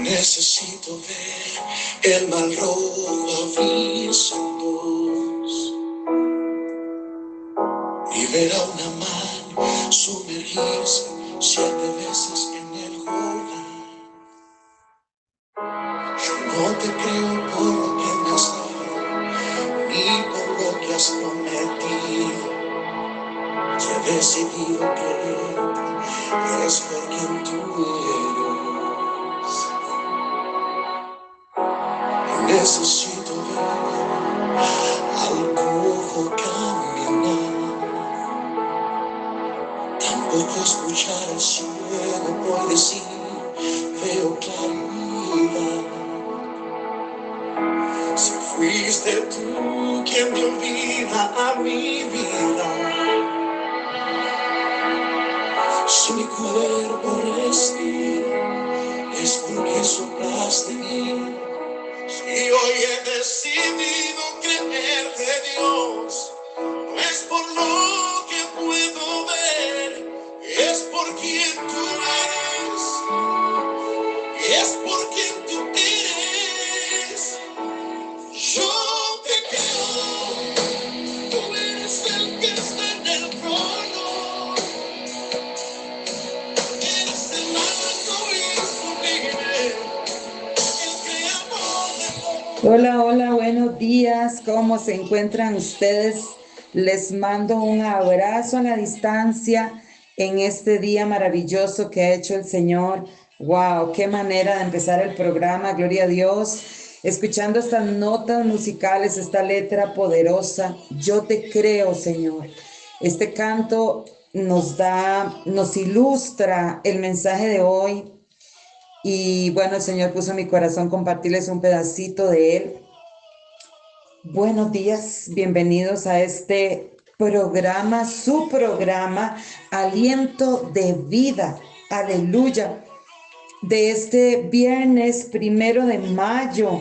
Necesito ver el mar rojo abrirse en dos y ver a una mano sumergirse 7 veces en el Jordán. Yo no te creo por lo que me has dado, ni por lo que has prometido. Yo he decidido creer, es por quien tú eres. Necesito ver al cojo caminar, tampoco escuchar al ciego por decir veo claridad. Si fuiste tú quien dio vida a mi vida, si mi cuerpo respira, es porque soplaste en mí. Y hoy he decidido creer de Dios, no es por lo que puedo ver, es por quien tú eres, es por quien tú eres. Yo te creo, tú eres el que está en el trono, eres el alto y sublime. Hola, hola, buenos días. ¿Cómo se encuentran ustedes? Les mando un abrazo a la distancia en este día maravilloso que ha hecho el Señor. Wow, qué manera de empezar el programa, gloria a Dios. Escuchando estas notas musicales, esta letra poderosa, yo te creo, Señor. Este canto nos ilustra el mensaje de hoy. Y bueno, el Señor puso en mi corazón compartirles un pedacito de él. Buenos días, bienvenidos a este programa, su programa, Aliento de Vida. Aleluya. De este viernes 1 de mayo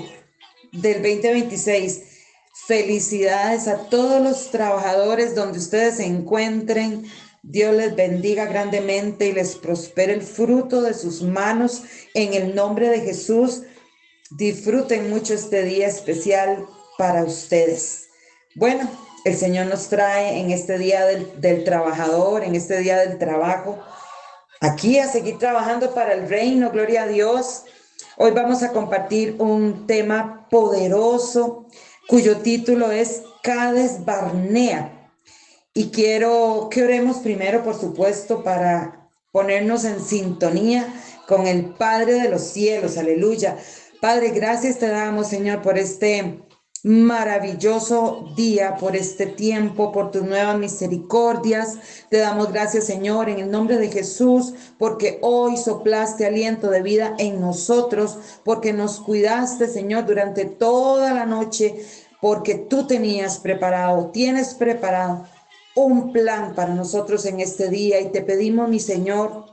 del 2026. Felicidades a todos los trabajadores donde ustedes se encuentren. Dios les bendiga grandemente y les prospere el fruto de sus manos en el nombre de Jesús. Disfruten mucho este día especial para ustedes. Bueno, el Señor nos trae en este día del trabajador, en este día del trabajo, aquí a seguir trabajando para el reino, gloria a Dios. Hoy vamos a compartir un tema poderoso cuyo título es Cades Barnea. Y quiero que oremos primero, por supuesto, para ponernos en sintonía con el Padre de los cielos. Aleluya. Padre, gracias te damos, Señor, por este maravilloso día, por este tiempo, por tus nuevas misericordias. Te damos gracias, Señor, en el nombre de Jesús, porque hoy soplaste aliento de vida en nosotros, porque nos cuidaste, Señor, durante toda la noche, porque tú tienes preparado un plan para nosotros en este día. Y te pedimos, mi Señor,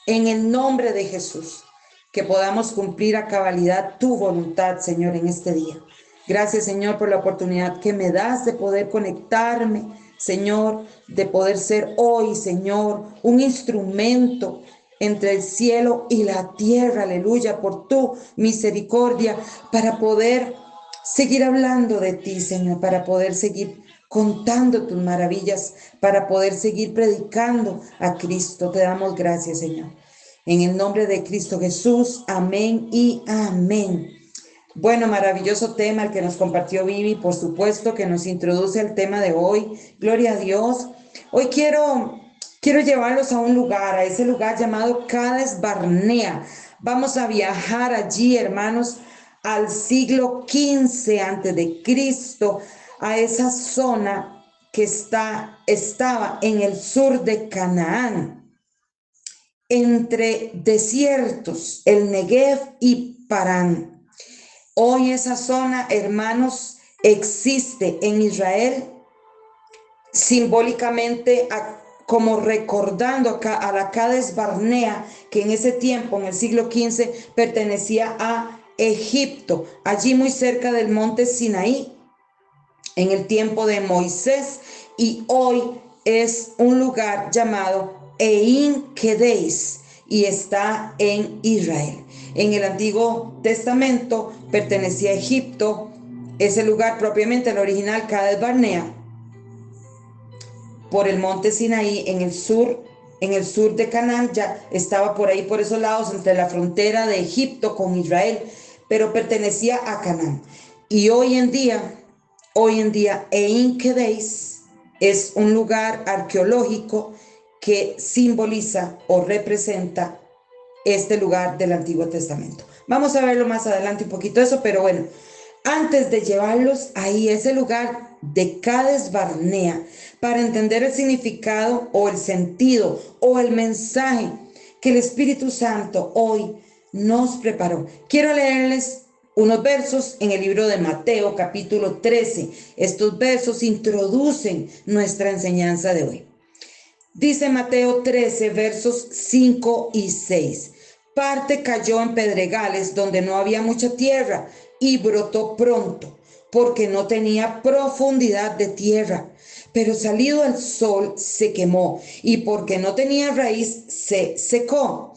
en el nombre de Jesús, que podamos cumplir a cabalidad tu voluntad, Señor, en este día. Gracias, Señor, por la oportunidad que me das de poder conectarme, Señor, de poder ser hoy, Señor, un instrumento entre el cielo y la tierra, aleluya, por tu misericordia, para poder seguir hablando de ti, Señor, para poder seguir contando tus maravillas, para poder seguir predicando a Cristo. Te damos gracias, Señor. En el nombre de Cristo Jesús, amén y amén. Bueno, maravilloso tema el que nos compartió Vivi, por supuesto, que nos introduce al tema de hoy. Gloria a Dios. Hoy quiero llevarlos a un lugar, a ese lugar llamado Cades Barnea. Vamos a viajar allí, hermanos, al siglo XV antes de Cristo, a esa zona que estaba en el sur de Canaán, entre desiertos, el Negev y Parán. Hoy esa zona, hermanos, existe en Israel simbólicamente como recordando a la Cades Barnea, que en ese tiempo, en el siglo XV, pertenecía a Egipto, allí muy cerca del monte Sinaí, en el tiempo de Moisés, y hoy es un lugar llamado Ein Kedeis, y está en Israel. En el Antiguo Testamento pertenecía a Egipto. Ese lugar propiamente, el original, Cades Barnea, por el monte Sinaí, en el sur de Canaán, ya estaba por ahí, por esos lados, entre la frontera de Egipto con Israel, pero pertenecía a Canaán. Y hoy en día, En-Kedeis es un lugar arqueológico que simboliza o representa este lugar del Antiguo Testamento. Vamos a verlo más adelante un poquito eso, pero bueno, antes de llevarlos ahí, ese lugar de Cades Barnea, para entender el significado o el sentido o el mensaje que el Espíritu Santo hoy nos preparó. Quiero leerles unos versos en el libro de Mateo, capítulo 13. Estos versos introducen nuestra enseñanza de hoy. Dice Mateo 13, versos 5 y 6. Parte cayó en pedregales donde no había mucha tierra y brotó pronto, porque no tenía profundidad de tierra. Pero salido el sol se quemó y porque no tenía raíz se secó.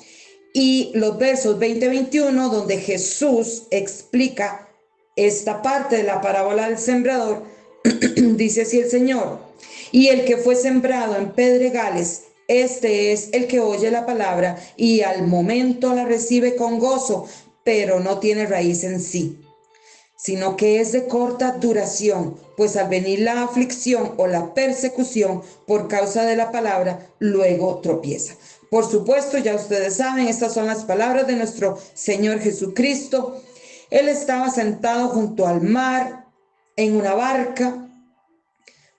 Y los versos 20-21, donde Jesús explica esta parte de la parábola del sembrador, dice así el Señor: y el que fue sembrado en pedregales, este es el que oye la palabra y al momento la recibe con gozo, pero no tiene raíz en sí, sino que es de corta duración, pues al venir la aflicción o la persecución por causa de la palabra, luego tropieza. Por supuesto, ya ustedes saben, estas son las palabras de nuestro Señor Jesucristo. Él estaba sentado junto al mar en una barca,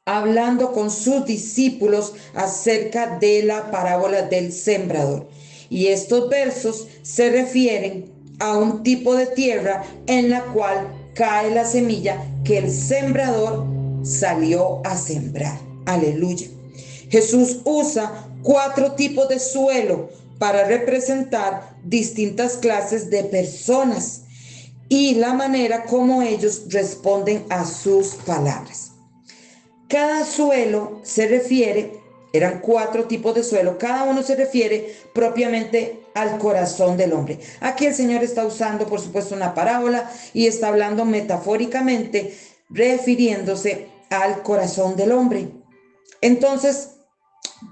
hablando con sus discípulos acerca de la parábola del sembrador. Y estos versos se refieren a un tipo de tierra en la cual cae la semilla que el sembrador salió a sembrar. Aleluya. Jesús usa 4 tipos de suelo para representar distintas clases de personas y la manera como ellos responden a sus palabras. Cada suelo se refiere, eran 4 tipos de suelo, cada uno se refiere propiamente al corazón del hombre. Aquí el Señor está usando, por supuesto, una parábola y está hablando metafóricamente, refiriéndose al corazón del hombre. Entonces,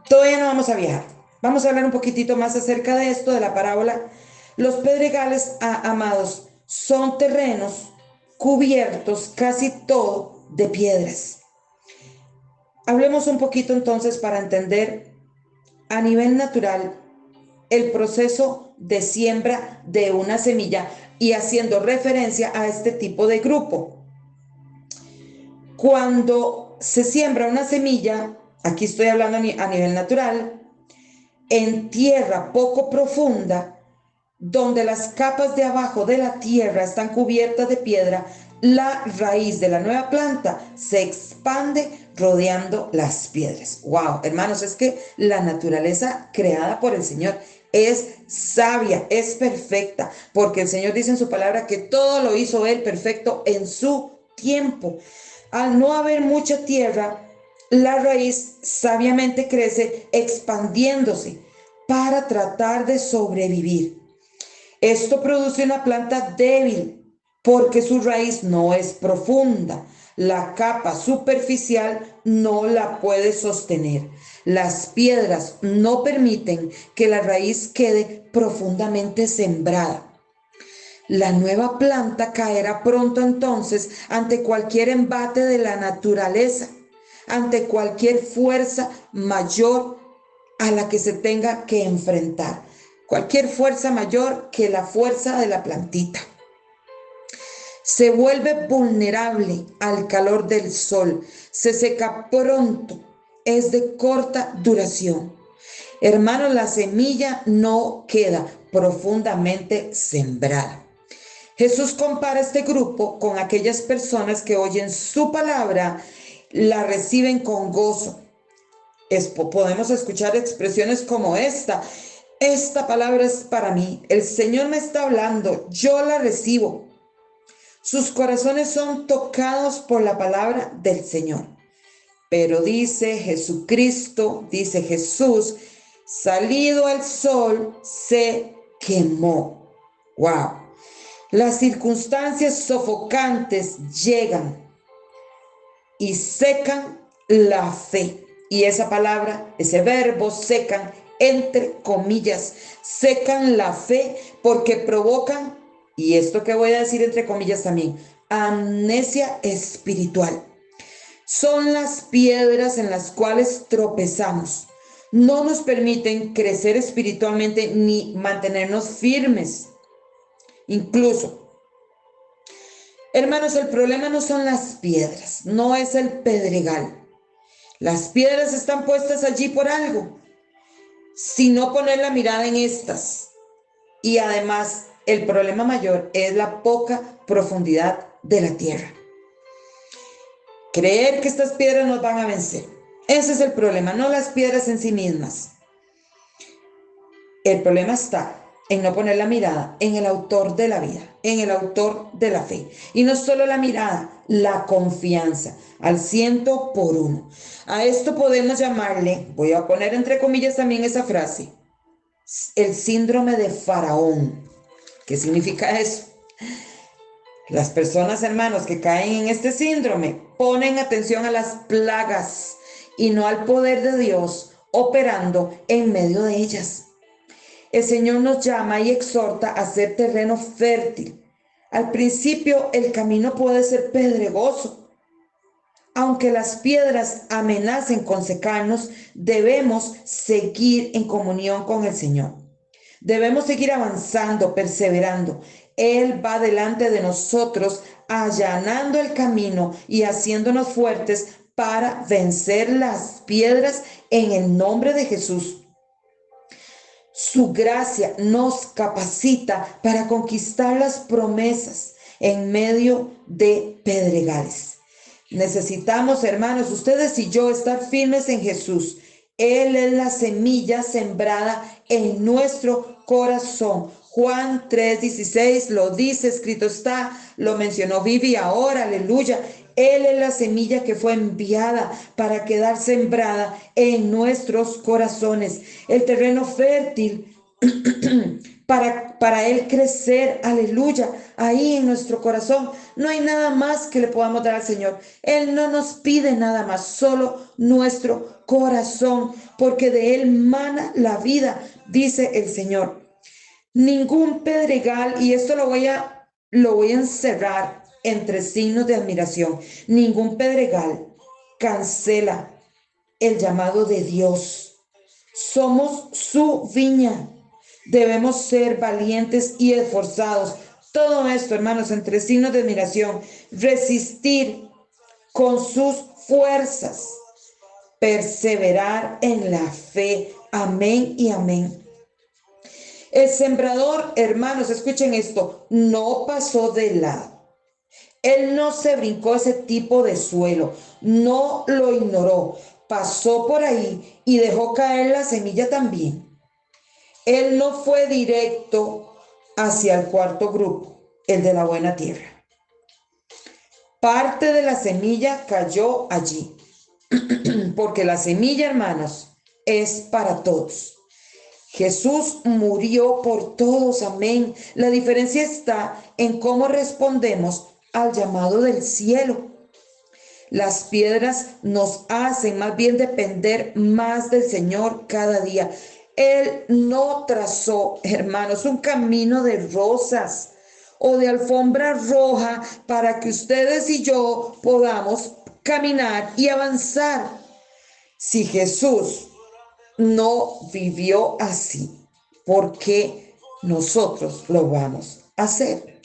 todavía no vamos a viajar. Vamos a hablar un poquitito más acerca de esto, de la parábola. Los pedregales, amados, son terrenos cubiertos casi todo de piedras. Hablemos un poquito entonces para entender a nivel natural el proceso de siembra de una semilla y haciendo referencia a este tipo de grupo. Cuando se siembra una semilla, aquí estoy hablando a nivel natural, en tierra poco profunda, donde las capas de abajo de la tierra están cubiertas de piedra, la raíz de la nueva planta se expande rodeando las piedras. Wow, hermanos, es que la naturaleza creada por el Señor es sabia, es perfecta, porque el Señor dice en su palabra que todo lo hizo Él perfecto en su tiempo. Al no haber mucha tierra, la raíz sabiamente crece expandiéndose para tratar de sobrevivir. Esto produce una planta débil porque su raíz no es profunda. La capa superficial no la puede sostener. Las piedras no permiten que la raíz quede profundamente sembrada. La nueva planta caerá pronto entonces ante cualquier embate de la naturaleza, ante cualquier fuerza mayor a la que se tenga que enfrentar. Cualquier fuerza mayor que la fuerza de la plantita. Se vuelve vulnerable al calor del sol, se seca pronto, es de corta duración. Hermanos, la semilla no queda profundamente sembrada. Jesús compara este grupo con aquellas personas que oyen su palabra, la reciben con gozo. Podemos escuchar expresiones como esta: esta palabra es para mí, el Señor me está hablando, yo la recibo. Sus corazones son tocados por la palabra del Señor. Pero dice Jesucristo, dice Jesús, Salido al sol, se quemó. ¡Wow! Las circunstancias sofocantes llegan y secan la fe. Y esa palabra, ese verbo secan, entre comillas, secan la fe porque provocan, y esto que voy a decir entre comillas también, amnesia espiritual. Son las piedras en las cuales tropezamos. No nos permiten crecer espiritualmente ni mantenernos firmes. Incluso, hermanos, el problema no son las piedras, no es el pedregal. Las piedras están puestas allí por algo, sino poner la mirada en estas. Y además, el problema mayor es la poca profundidad de la tierra. Creer que estas piedras nos van a vencer. Ese es el problema, no las piedras en sí mismas. El problema está en no poner la mirada en el autor de la vida, en el autor de la fe. Y no solo la mirada, la confianza, al 100%. A esto podemos llamarle, voy a poner entre comillas también esa frase, el síndrome de Faraón. ¿Qué significa eso? Las personas, hermanos, que caen en este síndrome ponen atención a las plagas y no al poder de Dios operando en medio de ellas. El Señor nos llama y exhorta a ser terreno fértil. Al principio el camino puede ser pedregoso. Aunque las piedras amenacen con secarnos, debemos seguir en comunión con el Señor. Debemos seguir avanzando, perseverando. Él va delante de nosotros, allanando el camino y haciéndonos fuertes para vencer las piedras en el nombre de Jesús. Su gracia nos capacita para conquistar las promesas en medio de pedregales. Necesitamos, hermanos, ustedes y yo, estar firmes en Jesús. Él es la semilla sembrada en nuestro corazón. Juan 3:16 lo dice, escrito está, lo mencionó Vivi ahora, aleluya. Él es la semilla que fue enviada para quedar sembrada en nuestros corazones. El terreno fértil para Él crecer, aleluya, ahí en nuestro corazón. No hay nada más que le podamos dar al Señor. Él no nos pide nada más, solo nuestro corazón, porque de Él mana la vida, dice el Señor. Ningún pedregal, y esto lo voy a encerrar entre signos de admiración, ningún pedregal cancela el llamado de Dios. Somos su viña. Debemos ser valientes y esforzados. Todo esto, hermanos, entre signos de admiración. Resistir con sus fuerzas. Perseverar en la fe. Amén y amén. El sembrador, hermanos, escuchen esto, no pasó de lado. Él no se brincó ese tipo de suelo, no lo ignoró, pasó por ahí y dejó caer la semilla también. Él no fue directo hacia el cuarto grupo, el de la buena tierra. Parte de la semilla cayó allí, porque la semilla, hermanos, es para todos. Jesús murió por todos, amén. La diferencia está en cómo respondemos al llamado del cielo. Las piedras nos hacen más bien depender más del Señor cada día. Él no trazó, hermanos, un camino de rosas o de alfombra roja para que ustedes y yo podamos caminar y avanzar. Si Jesús no vivió así, ¿por qué nosotros lo vamos a hacer?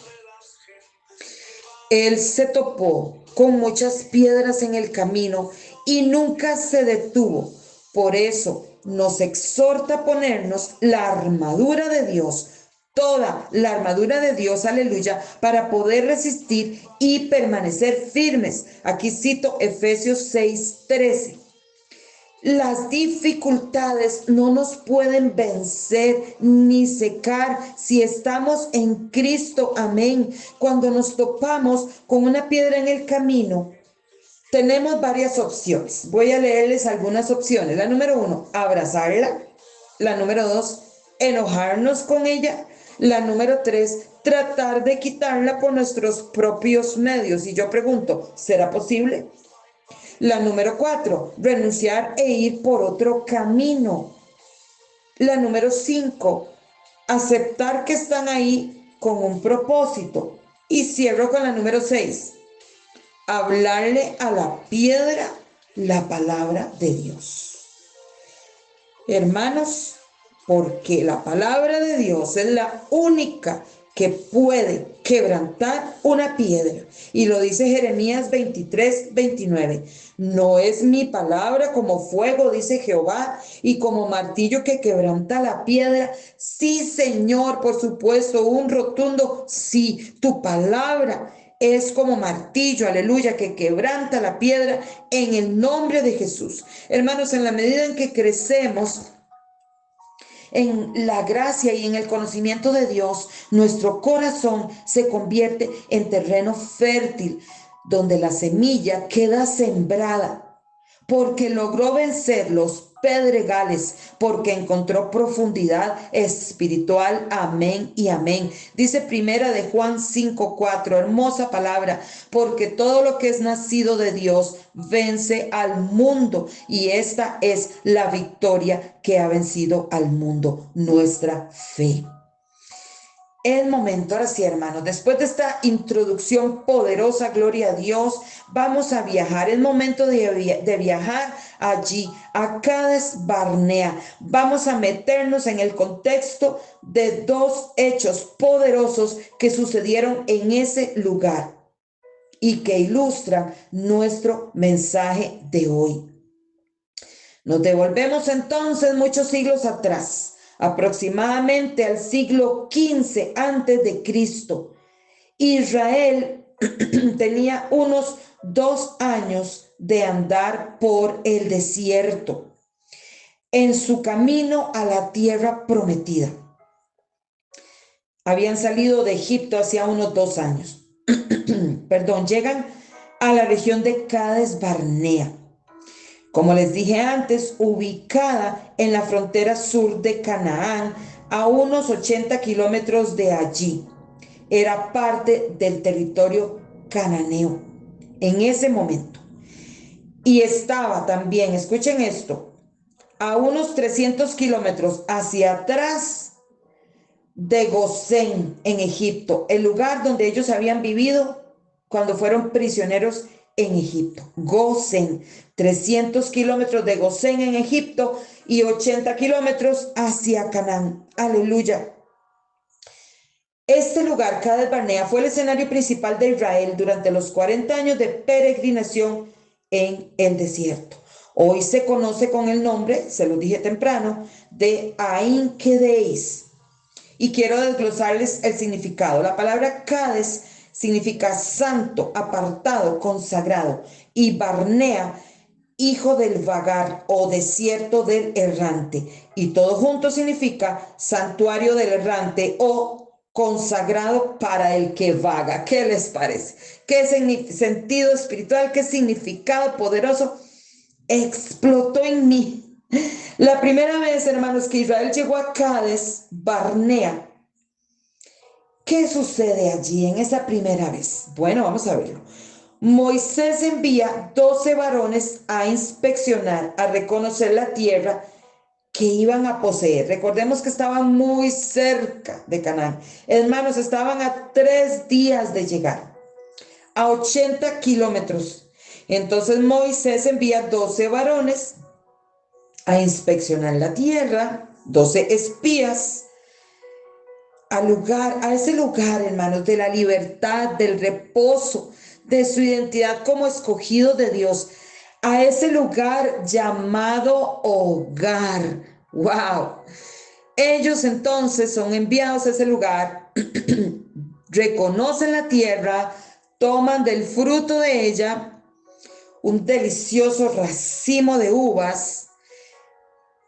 Él se topó con muchas piedras en el camino y nunca se detuvo. Por eso nos exhorta a ponernos la armadura de Dios, toda la armadura de Dios, aleluya, para poder resistir y permanecer firmes. Aquí cito Efesios 6:13. Las dificultades no nos pueden vencer ni secar si estamos en Cristo. Amén. Cuando nos topamos con una piedra en el camino, tenemos varias opciones. Voy a leerles algunas opciones. La número 1, abrazarla. La número 2, enojarnos con ella. La número 3, tratar de quitarla por nuestros propios medios. Y yo pregunto, ¿será posible? La número 4, renunciar e ir por otro camino. La número 5, aceptar que están ahí con un propósito. Y cierro con la número 6, hablarle a la piedra la palabra de Dios. Hermanos, porque la palabra de Dios es la única que puede quebrantar una piedra. Y lo dice Jeremías 23:29. No es mi palabra como fuego, dice Jehová, y como martillo que quebranta la piedra. Sí, Señor, por supuesto, un rotundo sí. Tu palabra es como martillo, aleluya, que quebranta la piedra en el nombre de Jesús. Hermanos, en la medida en que crecemos en la gracia y en el conocimiento de Dios, nuestro corazón se convierte en terreno fértil, donde la semilla queda sembrada, porque logró vencer los pedregales, porque encontró profundidad espiritual. Amén y amén. Dice primera de Juan 5:4, hermosa palabra, porque todo lo que es nacido de Dios vence al mundo, y esta es la victoria que ha vencido al mundo, nuestra fe. El momento, ahora sí, hermanos, después de esta introducción poderosa, gloria a Dios, vamos a viajar. Es momento de viajar allí, a Cades Barnea. Vamos a meternos en el contexto de dos hechos poderosos que sucedieron en ese lugar y que ilustran nuestro mensaje de hoy. Nos devolvemos entonces muchos siglos atrás, aproximadamente al siglo XV antes de Cristo. Israel tenía unos 2 años de andar por el desierto en su camino a la tierra prometida. Habían salido de Egipto hacía unos 2 años. Perdón, llegan a la región de Cades Barnea. Como les dije antes, ubicada en la frontera sur de Canaán, a unos 80 kilómetros de allí. Era parte del territorio cananeo en ese momento. Y estaba también, escuchen esto, a unos 300 kilómetros hacia atrás de Gosén, en Egipto, el lugar donde ellos habían vivido cuando fueron prisioneros en Egipto. Gosén, 300 kilómetros de Gosén en Egipto y 80 kilómetros hacia Canaán. Aleluya. Este lugar, Cades Barnea, fue el escenario principal de Israel durante los 40 años de peregrinación en el desierto. Hoy se conoce con el nombre, se lo dije temprano, de Ain Kedeis. Y quiero desglosarles el significado. La palabra Cades significa santo, apartado, consagrado. Y Barnea, hijo del vagar o desierto del errante. Y todo junto significa santuario del errante o consagrado para el que vaga. ¿Qué les parece? ¿Qué sentido espiritual, qué significado poderoso explotó en mí? La primera vez, hermanos, que Israel llegó a Cades Barnea, ¿qué sucede allí en esa primera vez? Bueno, vamos a verlo. Moisés envía 12 varones a inspeccionar, a reconocer la tierra que iban a poseer. Recordemos que estaban muy cerca de Canaán. Hermanos, estaban a 3 días de llegar, a 80 kilómetros. Entonces Moisés envía 12 varones a inspeccionar la tierra, 12 espías, a ese lugar, hermanos, de la libertad, del reposo, de su identidad como escogido de Dios, a ese lugar llamado hogar. ¡Wow! Ellos entonces son enviados a ese lugar, reconocen la tierra, toman del fruto de ella un delicioso racimo de uvas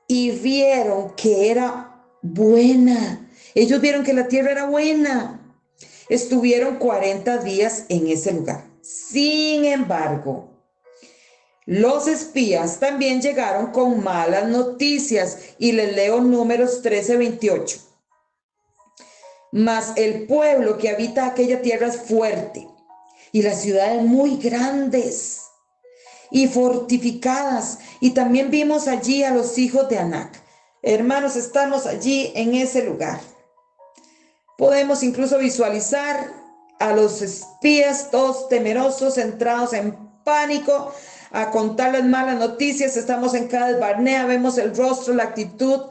y vieron que era buena. Ellos vieron que la tierra era buena. Estuvieron 40 días en ese lugar. Sin embargo, Los espías también llegaron con malas noticias y les leo Números 13:28. Mas el pueblo que habita aquella tierra es fuerte y las ciudades muy grandes y fortificadas. Y también vimos allí a los hijos de Anac. Hermanos, estamos allí en ese lugar. Podemos incluso visualizar a los espías todos temerosos, entrados en pánico, a contar las malas noticias. Estamos en Cades Barnea, vemos el rostro, la actitud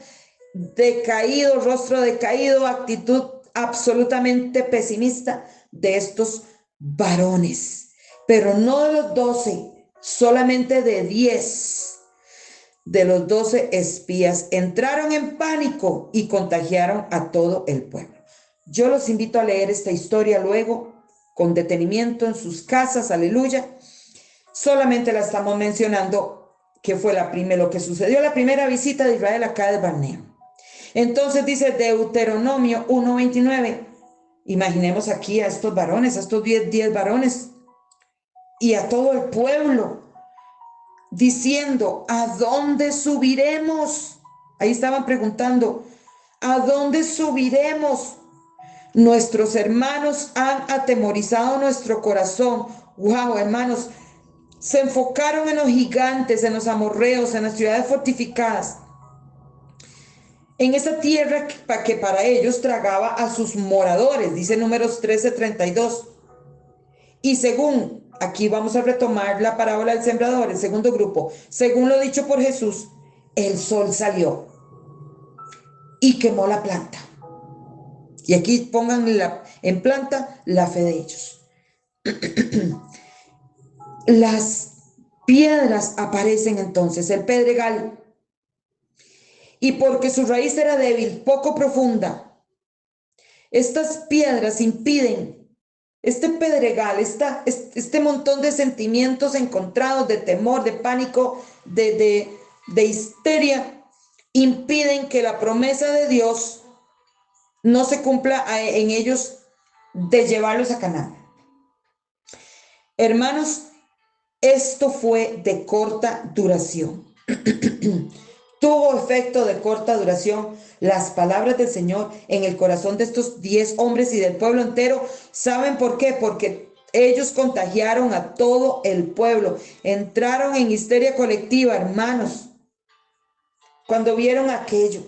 decaído, rostro decaído, actitud absolutamente pesimista de estos varones. Pero no de los 12, solamente de 10 de los 12 espías entraron en pánico y contagiaron a todo el pueblo. Yo los invito a leer esta historia luego con detenimiento en sus casas, aleluya. Solamente la estamos mencionando que fue lo que sucedió la primera visita de Israel a Cades Barnea. Entonces dice Deuteronomio 1:29. Imaginemos aquí a estos varones, a estos 10 varones y a todo el pueblo diciendo, ¿a dónde subiremos? Ahí estaban preguntando, ¿a dónde subiremos? Nuestros hermanos han atemorizado nuestro corazón. Wow, hermanos, se enfocaron en los gigantes, en los amorreos, en las ciudades fortificadas, en esa tierra que para ellos tragaba a sus moradores, dice Números 13:32. Y según, aquí vamos a retomar la parábola del sembrador, el segundo grupo, según lo dicho por Jesús, el sol salió y quemó la planta. Y aquí pongan en planta la fe de ellos. Las piedras aparecen entonces, el pedregal. Y porque su raíz era débil, poco profunda, estas piedras impiden, este pedregal, este montón de sentimientos encontrados, de temor, de pánico, de histeria, impiden que la promesa de Dios no se cumpla en ellos de llevarlos a Canaán. Hermanos, esto fue de corta duración. Tuvo efecto de corta duración las palabras del Señor en el corazón de estos 10 hombres y del pueblo entero. ¿Saben por qué? Porque ellos contagiaron a todo el pueblo. Entraron en histeria colectiva, hermanos, cuando vieron aquello.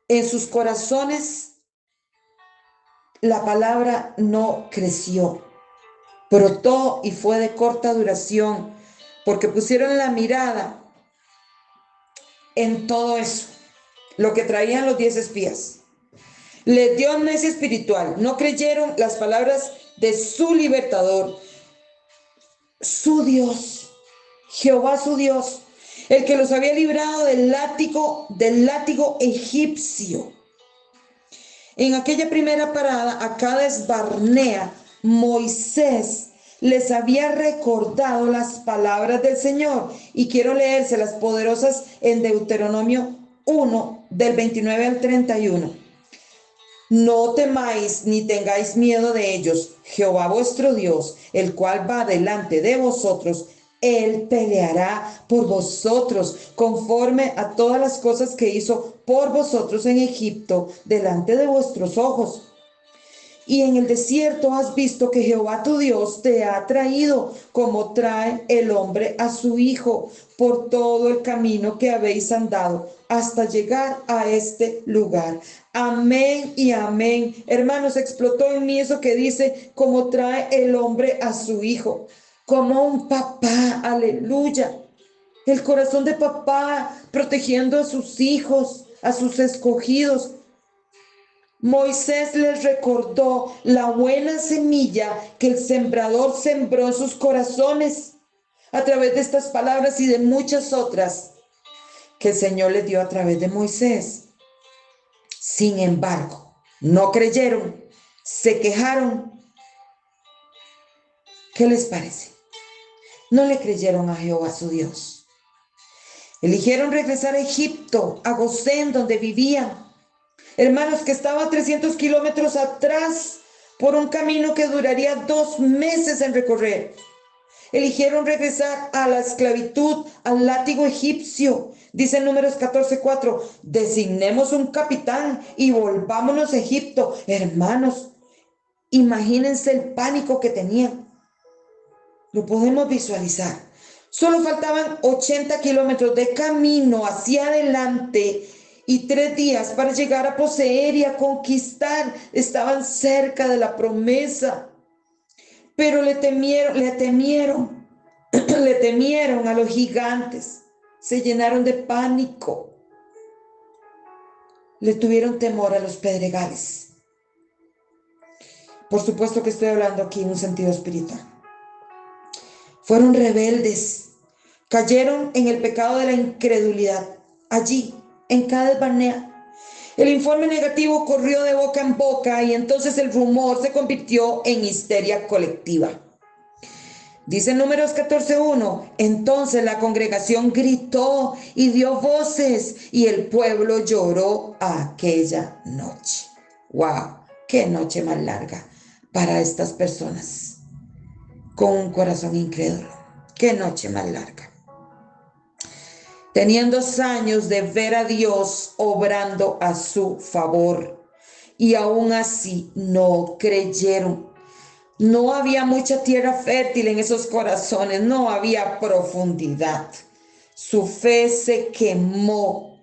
En sus corazones la palabra no creció, brotó y fue de corta duración, porque pusieron la mirada en todo eso, lo que traían los 10 espías. Les dio amnesia espiritual, no creyeron las palabras de su libertador, su Dios, Jehová su Dios, el que los había librado del látigo egipcio. En aquella primera parada a Cades Barnea, Moisés les había recordado las palabras del Señor, y quiero leérselas poderosas en Deuteronomio 1, del 29 al 31. No temáis ni tengáis miedo de ellos. Jehová vuestro Dios, el cual va delante de vosotros, Él peleará por vosotros conforme a todas las cosas que hizo por vosotros en Egipto, delante de vuestros ojos. Y en el desierto has visto que Jehová tu Dios te ha traído, como trae el hombre a su hijo, por todo el camino que habéis andado, hasta llegar a este lugar. Amén y amén. Hermanos, explotó en mí eso que dice, como trae el hombre a su hijo, como un papá, aleluya. El corazón de papá protegiendo a sus hijos, a sus escogidos. Moisés les recordó la buena semilla que el sembrador sembró en sus corazones a través de estas palabras y de muchas otras que el Señor les dio a través de Moisés. Sin embargo, no creyeron, se quejaron. ¿Qué les parece? No le creyeron a Jehová su Dios. Eligieron regresar a Egipto, a Gosén, donde vivían. Hermanos, que estaba a 300 kilómetros atrás por un camino que duraría 2 meses en recorrer. Eligieron regresar a la esclavitud, al látigo egipcio. Dice en Números 14:4, designemos un capitán y volvámonos a Egipto. Hermanos, imagínense el pánico que tenían. Lo podemos visualizar. Solo faltaban 80 kilómetros de camino hacia adelante y 3 días para llegar a poseer y a conquistar. Estaban cerca de la promesa. Pero le temieron le temieron a los gigantes. Se llenaron de pánico. Le tuvieron temor a los pedregales. Por supuesto que estoy hablando aquí en un sentido espiritual. Fueron rebeldes. Cayeron en el pecado de la incredulidad. Allí, en Cades Barnea. El informe negativo corrió de boca en boca y entonces el rumor se convirtió en histeria colectiva. Dice en Números 14:1, entonces la congregación gritó y dio voces y el pueblo lloró aquella noche. ¡Wow! ¡Qué noche más larga para estas personas con un corazón incrédulo! ¡Qué noche más larga! Tenían 2 años de ver a Dios obrando a su favor y aún así no creyeron. No había mucha tierra fértil en esos corazones, no había profundidad. Su fe se quemó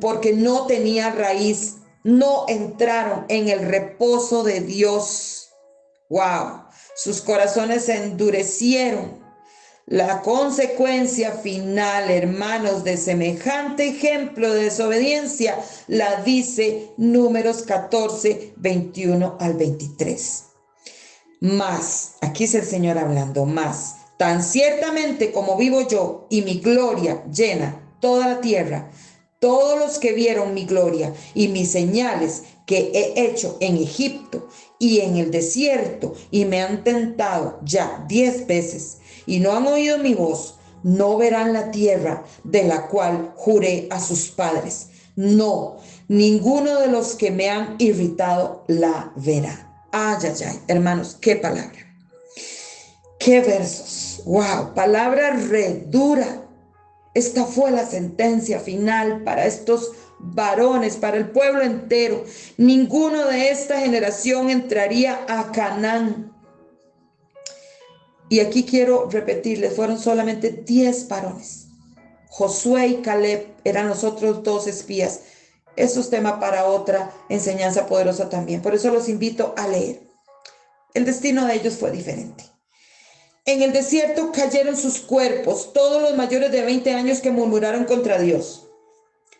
porque no tenía raíz, no entraron en el reposo de Dios. ¡Wow! Sus corazones se endurecieron. La consecuencia final, hermanos, de semejante ejemplo de desobediencia la dice Números 14, 21 al 23. Más, aquí es el Señor hablando, más, tan ciertamente como vivo yo y mi gloria llena toda la tierra, todos los que vieron mi gloria y mis señales que he hecho en Egipto y en el desierto y me han tentado ya 10 veces y no han oído mi voz, no verán la tierra de la cual juré a sus padres. No, ninguno de los que me han irritado la verá. Ay, ay, ay, hermanos, qué palabra. Qué versos. Wow, palabra re dura. Esta fue la sentencia final para estos varones, para el pueblo entero. Ninguno de esta generación entraría a Canaán. Y aquí quiero repetirles, fueron solamente 10 varones. Josué y Caleb eran los otros 2 espías. Eso es tema para otra enseñanza poderosa también. Por eso los invito a leer. El destino de ellos fue diferente. En el desierto cayeron sus cuerpos, todos los mayores de 20 años que murmuraron contra Dios.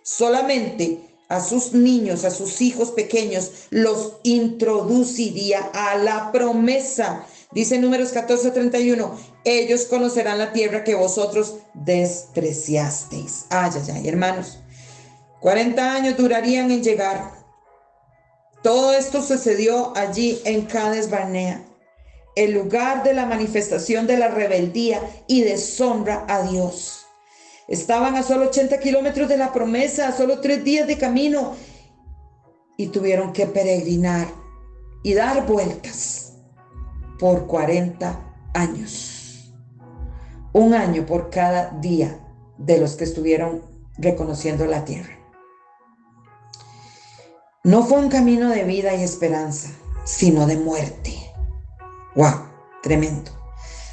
Solamente a sus niños, a sus hijos pequeños, los introduciría a la promesa. Dice Números 14:31, ellos conocerán la tierra que vosotros despreciasteis. Ay, ay, ay, hermanos. 40 años durarían en llegar. Todo esto sucedió allí en Cades Barnea, el lugar de la manifestación de la rebeldía y deshonra a Dios. Estaban a solo 80 kilómetros de la promesa, a solo 3 días de camino, y tuvieron que peregrinar y dar vueltas por 40 años. 1 año por cada día de los que estuvieron reconociendo la tierra. No fue un camino de vida y esperanza, sino de muerte. ¡Wow! Tremendo.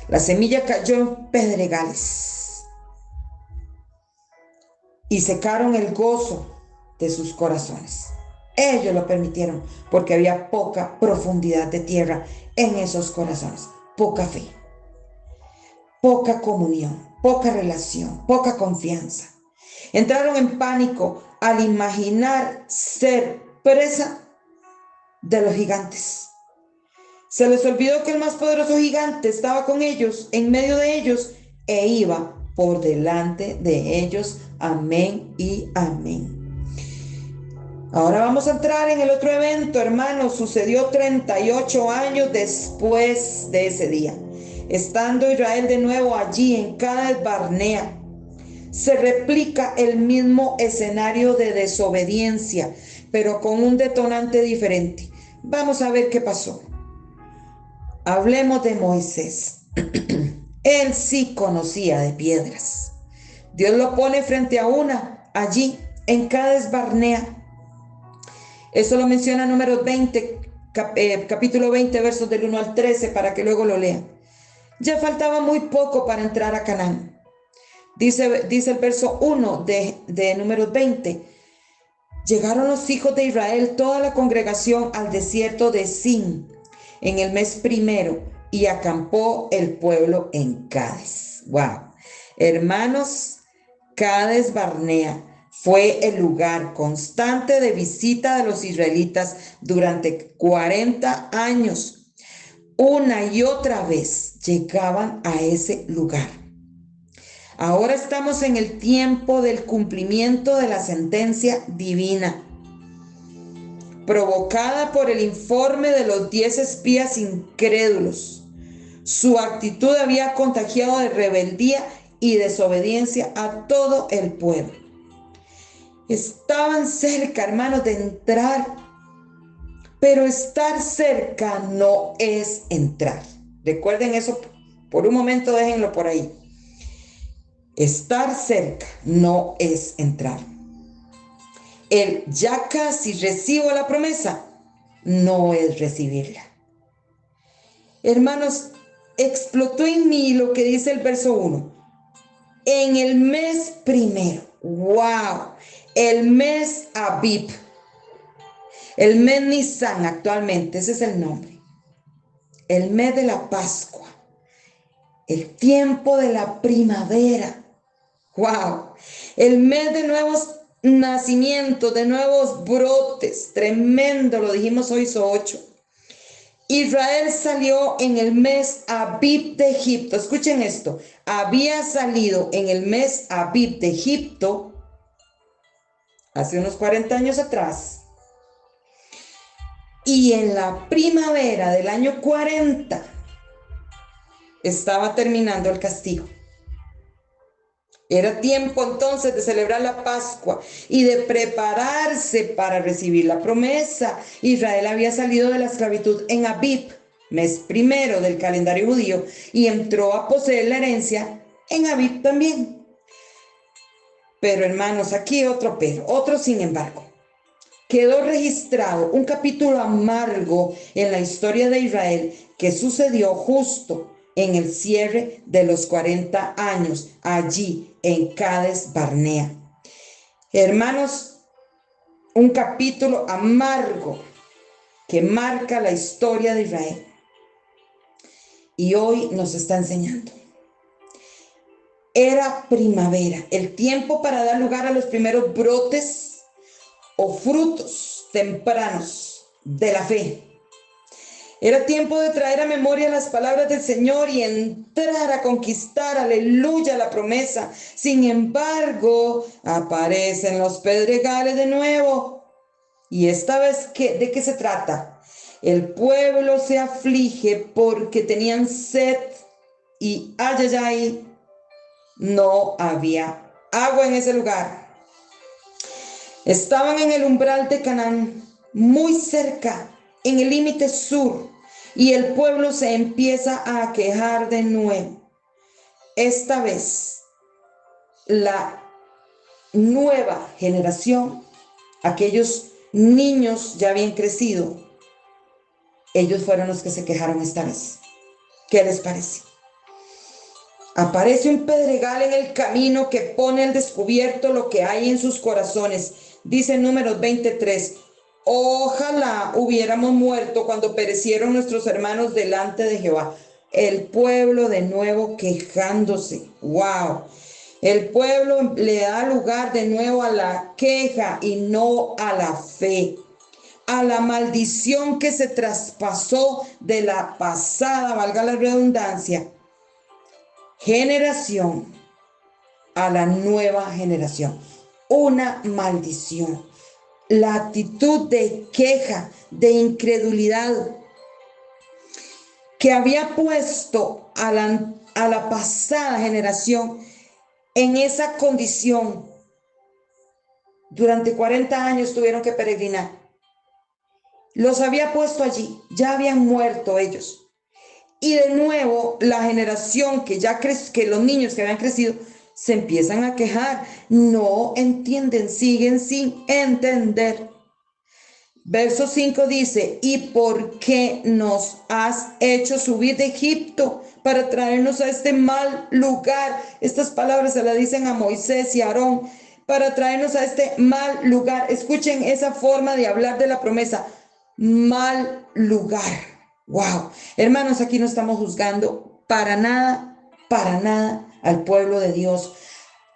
La semilla cayó en pedregales y secaron el gozo de sus corazones. Ellos lo permitieron porque había poca profundidad de tierra en esos corazones, poca fe, poca comunión, poca relación, poca confianza. Entraron en pánico al imaginar ser presa de los gigantes. Se les olvidó que el más poderoso gigante estaba con ellos, en medio de ellos, e iba por delante de ellos. Amén y amén. Ahora vamos a entrar en el otro evento, hermanos. Sucedió 38 años después de ese día. Estando Israel de nuevo allí en Cades Barnea, se replica el mismo escenario de desobediencia, pero con un detonante diferente. Vamos a ver qué pasó. Hablemos de Moisés. Él sí conocía de piedras. Dios lo pone frente a una, allí, en Cades Barnea. Eso lo menciona Números 20, capítulo 20, versos del 1 al 13, para que luego lo lean. Ya faltaba muy poco para entrar a Canaán. Dice el verso 1 de Números 20. Llegaron los hijos de Israel, toda la congregación, al desierto de Sin en el mes primero, y acampó el pueblo en Cades. Wow. Hermanos, Cades Barnea fue el lugar constante de visita de los israelitas durante 40 años. Una y otra vez llegaban a ese lugar. Ahora estamos en el tiempo del cumplimiento de la sentencia divina, provocada por el informe de los 10 espías incrédulos. Su actitud había contagiado de rebeldía y desobediencia a todo el pueblo. Estaban cerca, hermanos, de entrar, pero estar cerca no es entrar. Recuerden eso, por un momento déjenlo por ahí. Estar cerca no es entrar. El ya casi recibo la promesa no es recibirla. Hermanos, explotó en mí lo que dice el verso 1. En el mes primero, wow, el mes Abib, el mes Nisan actualmente, ese es el nombre. El mes de la Pascua, el tiempo de la primavera, wow, el mes de nuevos nacimientos, de nuevos brotes, tremendo, lo dijimos hoy, 8. Israel salió en el mes Abib de Egipto. Escuchen esto. Había salido en el mes Abib de Egipto hace unos 40 años atrás. Y en la primavera del año 40 estaba terminando el castigo. Era tiempo entonces de celebrar la Pascua y de prepararse para recibir la promesa. Israel había salido de la esclavitud en Abib, mes primero del calendario judío, y entró a poseer la herencia en Abib también. Pero hermanos, aquí otro sin embargo. Quedó registrado un capítulo amargo en la historia de Israel que sucedió justo en el cierre de los 40 años, allí en Cades Barnea. Hermanos, un capítulo amargo que marca la historia de Israel y hoy nos está enseñando. Era primavera, el tiempo para dar lugar a los primeros brotes o frutos tempranos de la fe. Era tiempo de traer a memoria las palabras del Señor y entrar a conquistar, aleluya, la promesa. Sin embargo, aparecen los pedregales de nuevo. Y esta vez, ¿de qué se trata? El pueblo se aflige porque tenían sed y ay, no había agua en ese lugar. Estaban en el umbral de Canaán, muy cerca, en el límite sur, y el pueblo se empieza a quejar de nuevo. Esta vez, la nueva generación, aquellos niños ya habían crecido, ellos fueron los que se quejaron esta vez. ¿Qué les parece? Aparece un pedregal en el camino que pone al descubierto lo que hay en sus corazones. Dice Números 23. Ojalá hubiéramos muerto cuando perecieron nuestros hermanos delante de Jehová. El pueblo de nuevo quejándose. ¡Wow! El pueblo le da lugar de nuevo a la queja y no a la fe. A la maldición que se traspasó de la pasada, valga la redundancia, generación a la nueva generación. Una maldición. La actitud de queja, de incredulidad que había puesto a la pasada generación en esa condición. Durante 40 años tuvieron que peregrinar. Los había puesto allí, ya habían muerto ellos. Y de nuevo, la generación que los niños que habían crecido se empiezan a quejar. No entienden, siguen sin entender. Verso 5 dice, ¿y por qué nos has hecho subir de Egipto para traernos a este mal lugar? Estas palabras se las dicen a Moisés y a Aarón, para traernos a este mal lugar. Escuchen esa forma de hablar de la promesa, mal lugar. Wow, hermanos, aquí no estamos juzgando para nada al pueblo de Dios.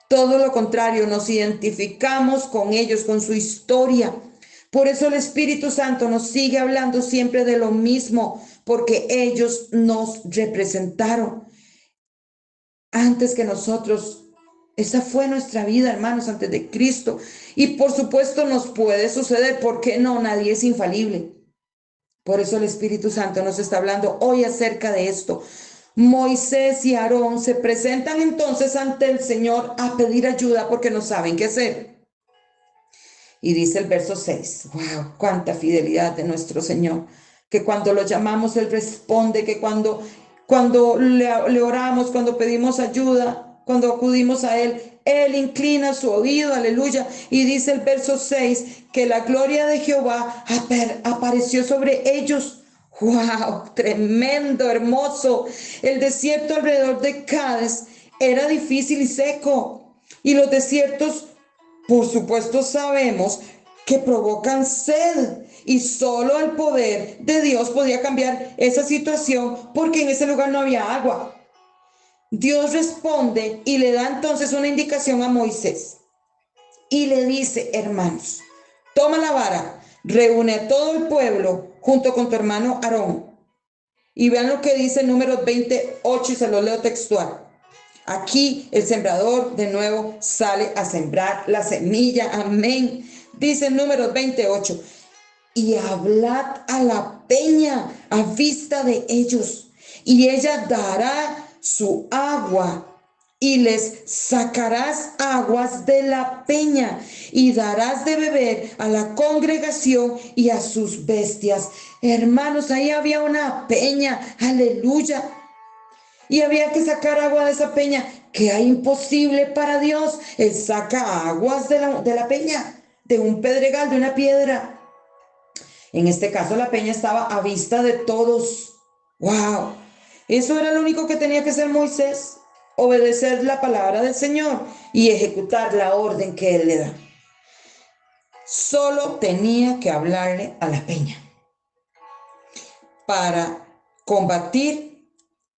Todo lo contrario, nos identificamos con ellos, con su historia. Por eso el Espíritu Santo nos sigue hablando siempre de lo mismo, porque ellos nos representaron antes que nosotros. Esa fue nuestra vida, hermanos, antes de Cristo. Y por supuesto nos puede suceder, porque no, nadie es infalible. Por eso el Espíritu Santo nos está hablando hoy acerca de esto. Moisés y Aarón se presentan entonces ante el Señor a pedir ayuda porque no saben qué hacer. Y dice el verso 6, wow, cuánta fidelidad de nuestro Señor, que cuando lo llamamos Él responde, que cuando le oramos, cuando pedimos ayuda, cuando acudimos a Él inclina su oído, aleluya. Y dice el verso 6, que la gloria de Jehová apareció sobre ellos. Wow, tremendo, hermoso. El desierto alrededor de Cádiz era difícil y seco. Y los desiertos, por supuesto, sabemos que provocan sed y solo el poder de Dios podía cambiar esa situación porque en ese lugar no había agua. Dios responde y le da entonces una indicación a Moisés y le dice, hermanos, toma la vara, reúne a todo el pueblo junto con tu hermano Aarón. Y vean lo que dice Números 28 y se lo leo textual. Aquí el sembrador de nuevo sale a sembrar la semilla. Amén. Dice Números 28. Y hablad a la peña a vista de ellos, y ella dará su agua, y les sacarás aguas de la peña, y darás de beber a la congregación y a sus bestias. Hermanos, ahí había una peña, aleluya. Y había que sacar agua de esa peña, que hay imposible para Dios. Él saca aguas de la peña, de un pedregal, de una piedra. En este caso, la peña estaba a vista de todos. ¡Wow! Eso era lo único que tenía que hacer Moisés, obedecer la palabra del Señor y ejecutar la orden que Él le da. Solo tenía que hablarle a la peña para combatir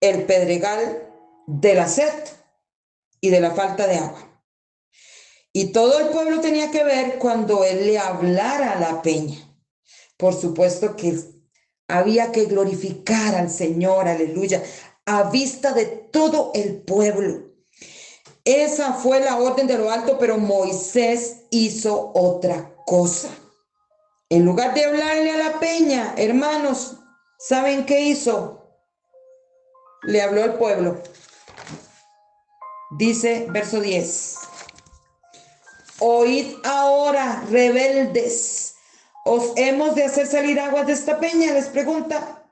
el pedregal de la sed y de la falta de agua. Y todo el pueblo tenía que ver cuando Él le hablara a la peña. Por supuesto que había que glorificar al Señor, aleluya, a vista de todo el pueblo. Esa fue la orden de lo alto, pero Moisés hizo otra cosa. En lugar de hablarle a la peña, hermanos, ¿saben qué hizo? Le habló al pueblo. Dice verso 10. Oíd ahora, rebeldes, ¿os hemos de hacer salir aguas de esta peña? Les pregunta.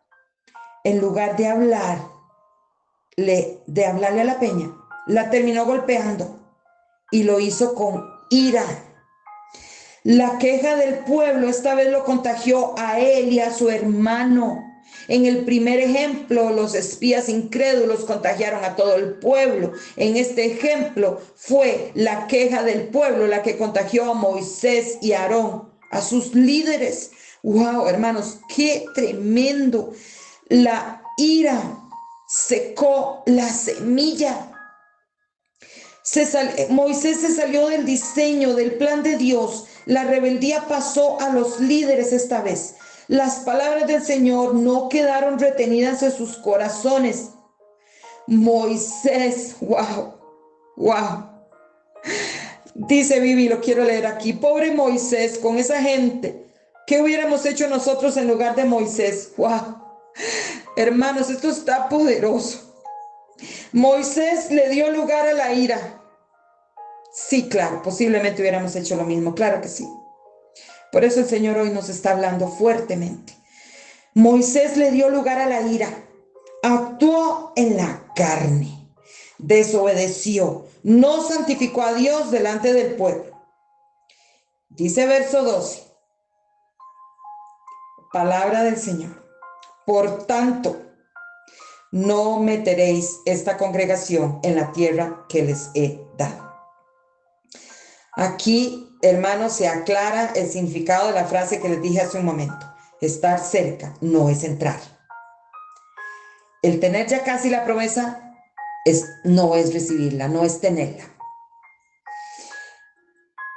En lugar de hablarle a la peña, la terminó golpeando y lo hizo con ira. La queja del pueblo esta vez lo contagió a él y a su hermano. En el primer ejemplo, los espías incrédulos contagiaron a todo el pueblo. En este ejemplo fue la queja del pueblo la que contagió a Moisés y a Aarón, a sus líderes. ¡Wow, hermanos! ¡Qué tremendo! La ira secó la semilla. Moisés se salió del diseño, del plan de Dios. La rebeldía pasó a los líderes esta vez. Las palabras del Señor no quedaron retenidas en sus corazones. Moisés, wow, wow. Dice Vivi, lo quiero leer aquí. Pobre Moisés, con esa gente. ¿Qué hubiéramos hecho nosotros en lugar de Moisés? Wow. Hermanos, esto está poderoso. Moisés le dio lugar a la ira. Sí, claro, posiblemente hubiéramos hecho lo mismo, claro que sí. Por eso el Señor hoy nos está hablando fuertemente. Moisés le dio lugar a la ira, anduvo en la carne, desobedeció, no santificó a Dios delante del pueblo. Dice verso 12, palabra del Señor. Por tanto, no meteréis esta congregación en la tierra que les he dado. Aquí, hermanos, se aclara el significado de la frase que les dije hace un momento. Estar cerca no es entrar. El tener ya casi la promesa no es recibirla, no es tenerla.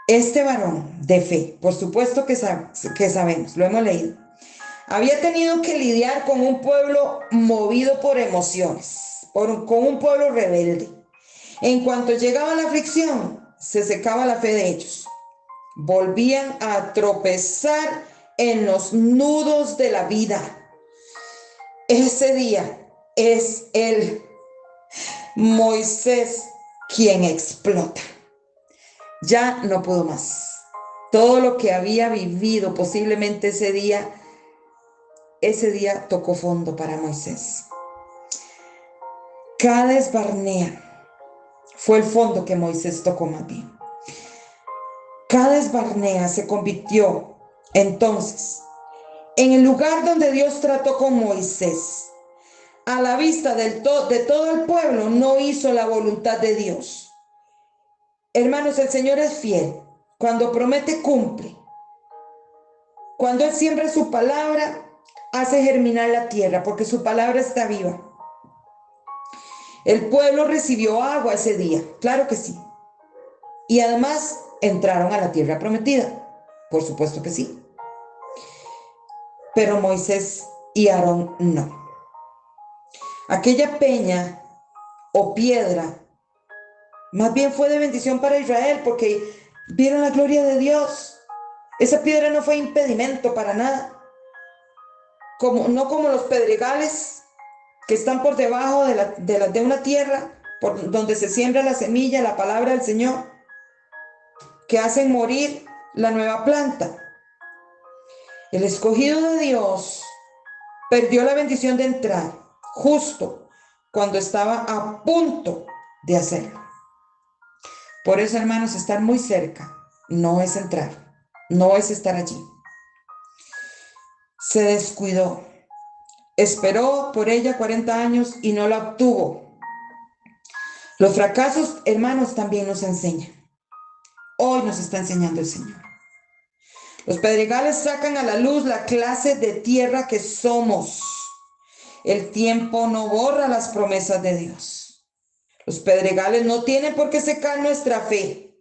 Este varón de fe, por supuesto que sabemos, lo hemos leído, había tenido que lidiar con un pueblo movido por emociones, con un pueblo rebelde. En cuanto llegaba la aflicción, se secaba la fe de ellos. Volvían a tropezar en los nudos de la vida. Ese día es el Moisés quien explota. Ya no pudo más. Todo lo que había vivido posiblemente ese día tocó fondo para Moisés. Cades Barnea fue el fondo que Moisés tocó más bien. Cades Barnea se convirtió entonces en el lugar donde Dios trató con Moisés. A la vista de todo el pueblo no hizo la voluntad de Dios. Hermanos, el Señor es fiel. Cuando promete, cumple. Cuando Él siembra su palabra, hace germinar la tierra, porque su palabra está viva. El pueblo recibió agua ese día, claro que sí. Y además entraron a la tierra prometida, por supuesto que sí. Pero Moisés y Aarón no. Aquella peña o piedra más bien fue de bendición para Israel, porque vieron la gloria de Dios. Esa piedra no fue impedimento para nada. No como los pedregales que están por debajo de una tierra por donde se siembra la semilla, la palabra del Señor, que hacen morir la nueva planta. El escogido de Dios perdió la bendición de entrar justo cuando estaba a punto de hacerlo. Por eso, hermanos, estar muy cerca no es entrar, no es estar allí. Se descuidó, esperó por ella 40 años y no la obtuvo. Los fracasos, hermanos, también nos enseñan. Hoy nos está enseñando el Señor. Los pedregales sacan a la luz la clase de tierra que somos. El tiempo no borra las promesas de Dios. Los pedregales no tienen por qué secar nuestra fe.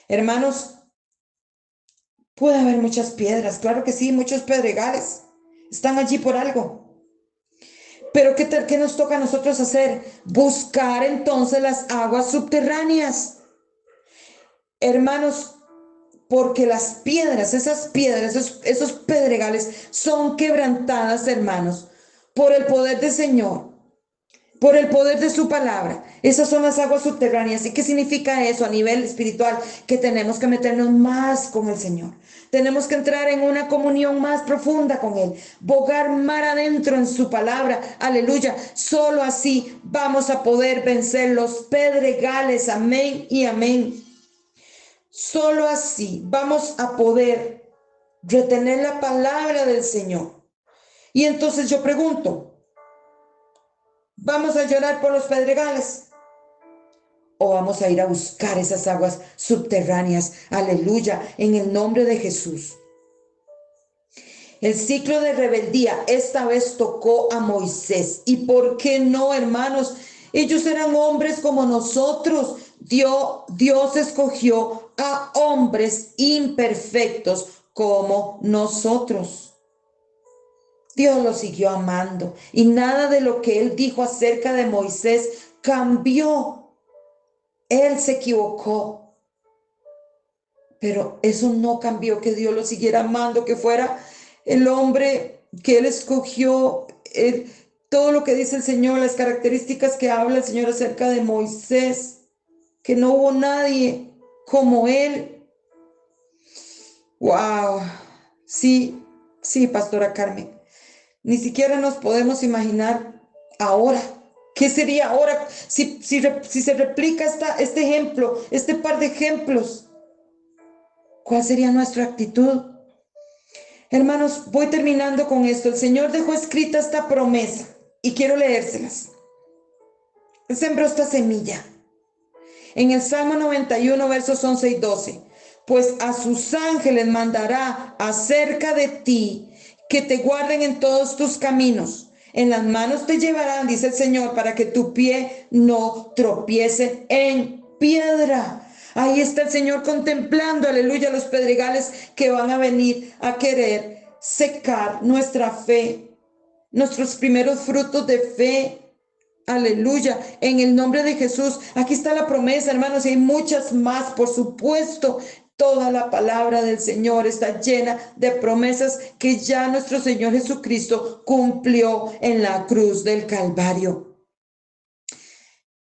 Hermanos, puede haber muchas piedras, claro que sí, muchos pedregales. Están allí por algo. Pero ¿qué nos toca a nosotros hacer? Buscar entonces las aguas subterráneas. Hermanos, porque las piedras, esos pedregales son quebrantadas, hermanos, por el poder del Señor, por el poder de su palabra. Esas son las aguas subterráneas. ¿Y qué significa eso a nivel espiritual? Que tenemos que meternos más con el Señor. Tenemos que entrar en una comunión más profunda con Él. Bogar mar adentro en su palabra. Aleluya. Solo así vamos a poder vencer los pedregales. Amén y amén. Solo así vamos a poder retener la palabra del Señor. Y entonces yo pregunto, ¿vamos a llorar por los pedregales? ¿O vamos a ir a buscar esas aguas subterráneas? Aleluya, en el nombre de Jesús. El ciclo de rebeldía esta vez tocó a Moisés. ¿Y por qué no, hermanos? Ellos eran hombres como nosotros. Dios escogió a hombres imperfectos como nosotros. Dios lo siguió amando y nada de lo que Él dijo acerca de Moisés cambió. Él se equivocó, pero eso no cambió que Dios lo siguiera amando, que fuera el hombre que Él escogió. Todo lo que dice el Señor, las características que habla el Señor acerca de Moisés, que no hubo nadie como Él. ¡Wow! Sí, sí, Pastora Carmen. Ni siquiera nos podemos imaginar ahora ¿Qué sería ahora si se replica este ejemplo, este par de ejemplos? ¿Cuál sería nuestra actitud? Hermanos, voy terminando con esto. El Señor dejó escrita esta promesa y quiero leérselas. Él sembró esta semilla. En el Salmo 91, versos 11 y 12. Pues a sus ángeles mandará acerca de ti, que te guarden en todos tus caminos. En las manos te llevarán, dice el Señor, para que tu pie no tropiece en piedra. Ahí está el Señor contemplando, aleluya, los pedregales que van a venir a querer secar nuestra fe, nuestros primeros frutos de fe. Aleluya, en el nombre de Jesús. Aquí está la promesa, hermanos, y hay muchas más, por supuesto. Toda la palabra del Señor está llena de promesas que ya nuestro Señor Jesucristo cumplió en la cruz del Calvario.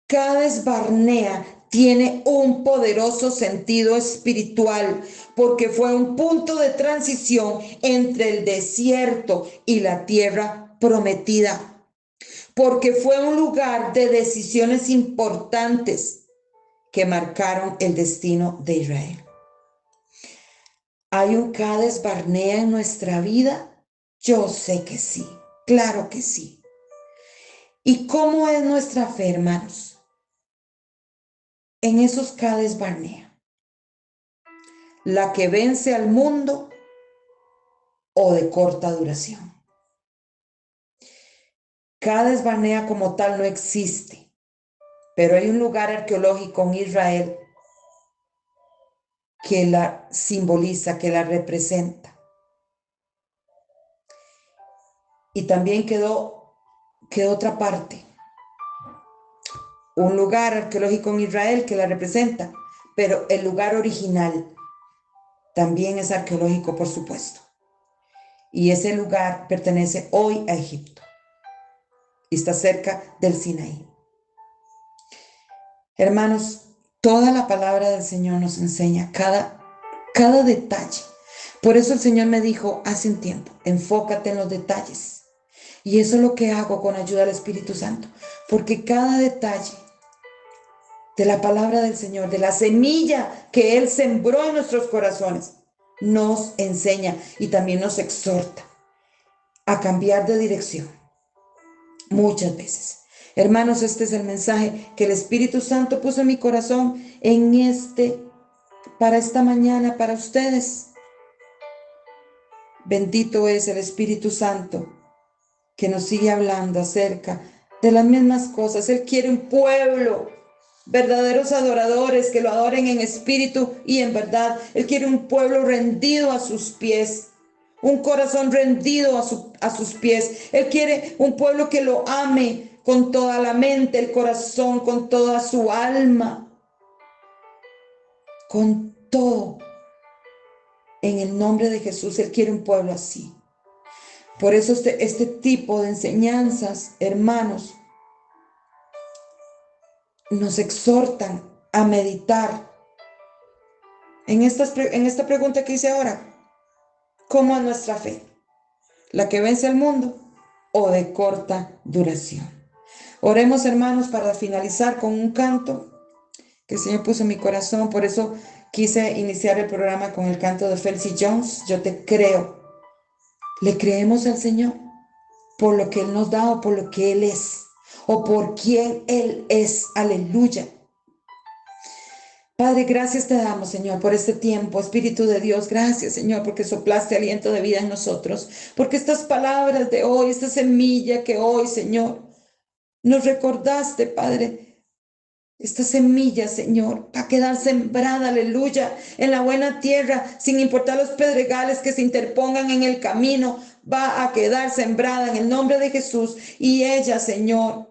Cades Barnea tiene un poderoso sentido espiritual porque fue un punto de transición entre el desierto y la tierra prometida. Porque fue un lugar de decisiones importantes que marcaron el destino de Israel. ¿Hay un Cades Barnea en nuestra vida? Yo sé que sí, claro que sí. ¿Y cómo es nuestra fe, hermanos? En esos Cades Barnea, la que vence al mundo o de corta duración. Cades Barnea como tal no existe, pero hay un lugar arqueológico en Israel que la simboliza, que la representa. Y también quedó otra parte, un lugar arqueológico en Israel que la representa, pero el lugar original también es arqueológico, por supuesto. Y ese lugar pertenece hoy a Egipto y está cerca del Sinaí. Hermanos, toda la palabra del Señor nos enseña cada detalle. Por eso el Señor me dijo hace un tiempo, enfócate en los detalles. Y eso es lo que hago con ayuda del Espíritu Santo, porque cada detalle de la palabra del Señor, de la semilla que Él sembró en nuestros corazones, nos enseña y también nos exhorta a cambiar de dirección muchas veces. Hermanos, este es el mensaje que el Espíritu Santo puso en mi corazón para esta mañana, para ustedes. Bendito es el Espíritu Santo que nos sigue hablando acerca de las mismas cosas. Él quiere un pueblo, verdaderos adoradores que lo adoren en espíritu y en verdad. Él quiere un pueblo rendido a sus pies, un corazón rendido a sus pies. Él quiere un pueblo que lo ame con toda la mente, el corazón, con toda su alma, con todo. En el nombre de Jesús, Él quiere un pueblo así. Por eso este tipo de enseñanzas, hermanos, nos exhortan a meditar en esta pregunta que hice ahora. ¿Cómo es nuestra fe? ¿La que vence al mundo o de corta duración? Oremos, hermanos, para finalizar con un canto que el Señor puso en mi corazón. Por eso quise iniciar el programa con el canto de Felcy Jones. Yo te creo. Le creemos al Señor por lo que Él nos da o por lo que Él es o por quien Él es. Aleluya. Padre, gracias te damos, Señor, por este tiempo. Espíritu de Dios, gracias, Señor, porque soplaste aliento de vida en nosotros. Porque estas palabras de hoy, esta semilla que hoy, Señor, nos recordaste, Padre. Esta semilla, Señor, va a quedar sembrada, aleluya, en la buena tierra, sin importar los pedregales que se interpongan en el camino, va a quedar sembrada en el nombre de Jesús. Y ella, Señor,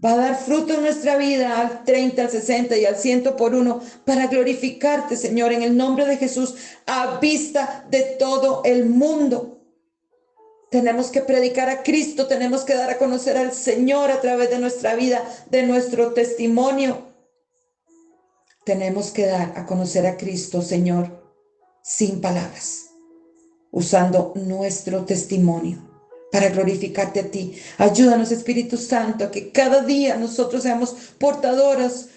va a dar fruto en nuestra vida al 30, al 60 y al 100 por uno para glorificarte, Señor, en el nombre de Jesús, a vista de todo el mundo. Tenemos que predicar a Cristo, tenemos que dar a conocer al Señor a través de nuestra vida, de nuestro testimonio. Tenemos que dar a conocer a Cristo, Señor, sin palabras, usando nuestro testimonio para glorificarte a ti. Ayúdanos, Espíritu Santo, a que cada día nosotros seamos portadores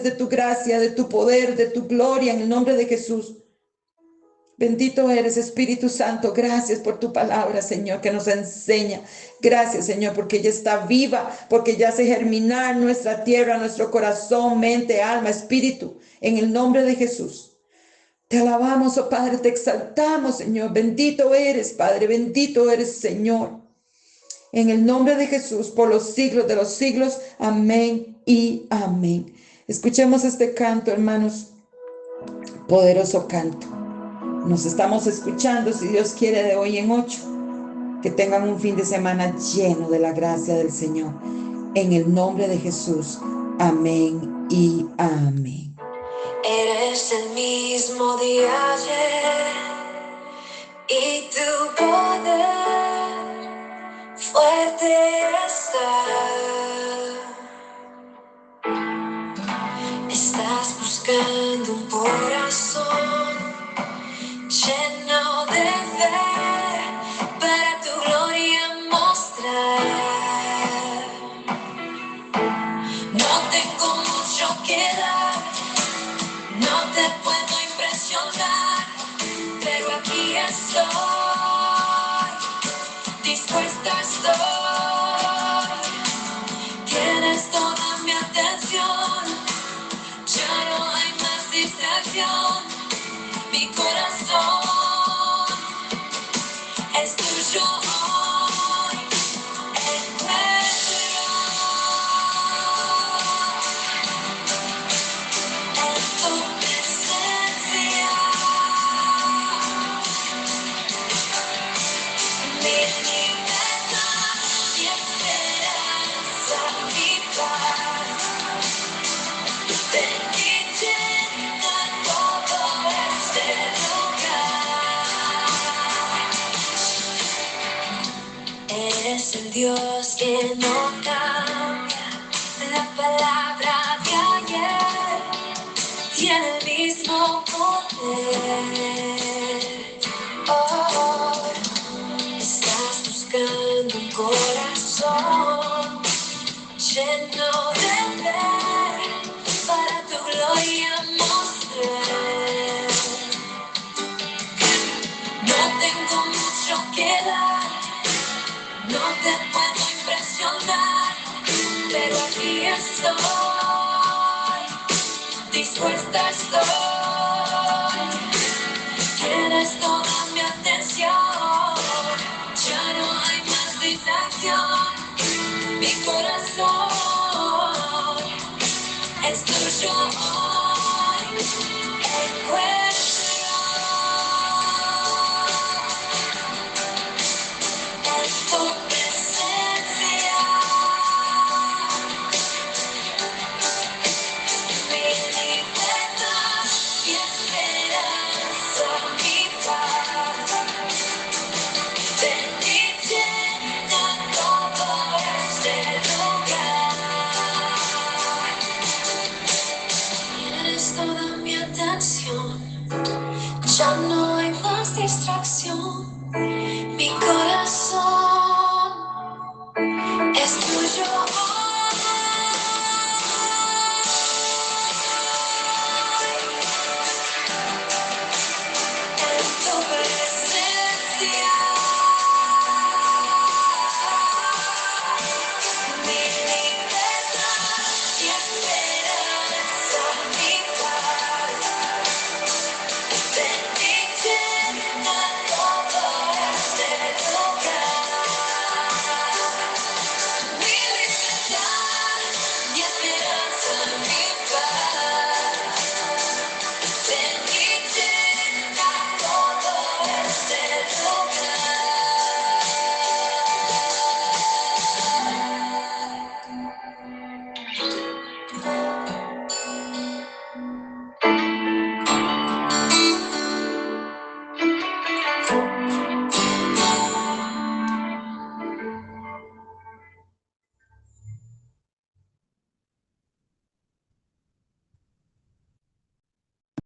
de tu gracia, de tu poder, de tu gloria, en el nombre de Jesús. Bendito eres, Espíritu Santo. Gracias por tu palabra, Señor, que nos enseña. Gracias, Señor, porque ella está viva, porque ya hace germinar nuestra tierra, nuestro corazón, mente, alma, espíritu, en el nombre de Jesús. Te alabamos, oh Padre, te exaltamos, Señor. Bendito eres, Padre, bendito eres, Señor. En el nombre de Jesús, por los siglos de los siglos. Amén y amén. Escuchemos este canto, hermanos. Poderoso canto. Nos estamos escuchando, si Dios quiere, de hoy en 8. Que tengan un fin de semana lleno de la gracia del Señor. En el nombre de Jesús. Amén y amén. Eres el mismo de ayer y tu poder fuerte está. Estás buscando un corazón lleno de fe para tu gloria mostrar. No tengo mucho que dar, no te puedo impresionar, pero aquí estoy, dispuesta estoy. Tienes toda mi atención, ya no hay más distracción. Mi corazón es tuyo hoy, encuentro en tu presencia mi libertad, mi esperanza, mi paz. Ven y llena todo este lugar. Eres el Dios que no cambia, la palabra de ayer tiene el mismo poder. Oh, estás buscando un corazón lleno de fe para tu gloria mostrar. No tengo mucho que dar, no te puedo impresionar, pero aquí estoy, dispuesta estoy. Tienes toda mi atención, ya no hay más distracción. Mi corazón es tuyo hoy, encuentro en tu presencia mi libertad, mi esperanza, mi paz. Ven y llena todo este lugar. Tienes toda mi atención, ya no hay más distracción.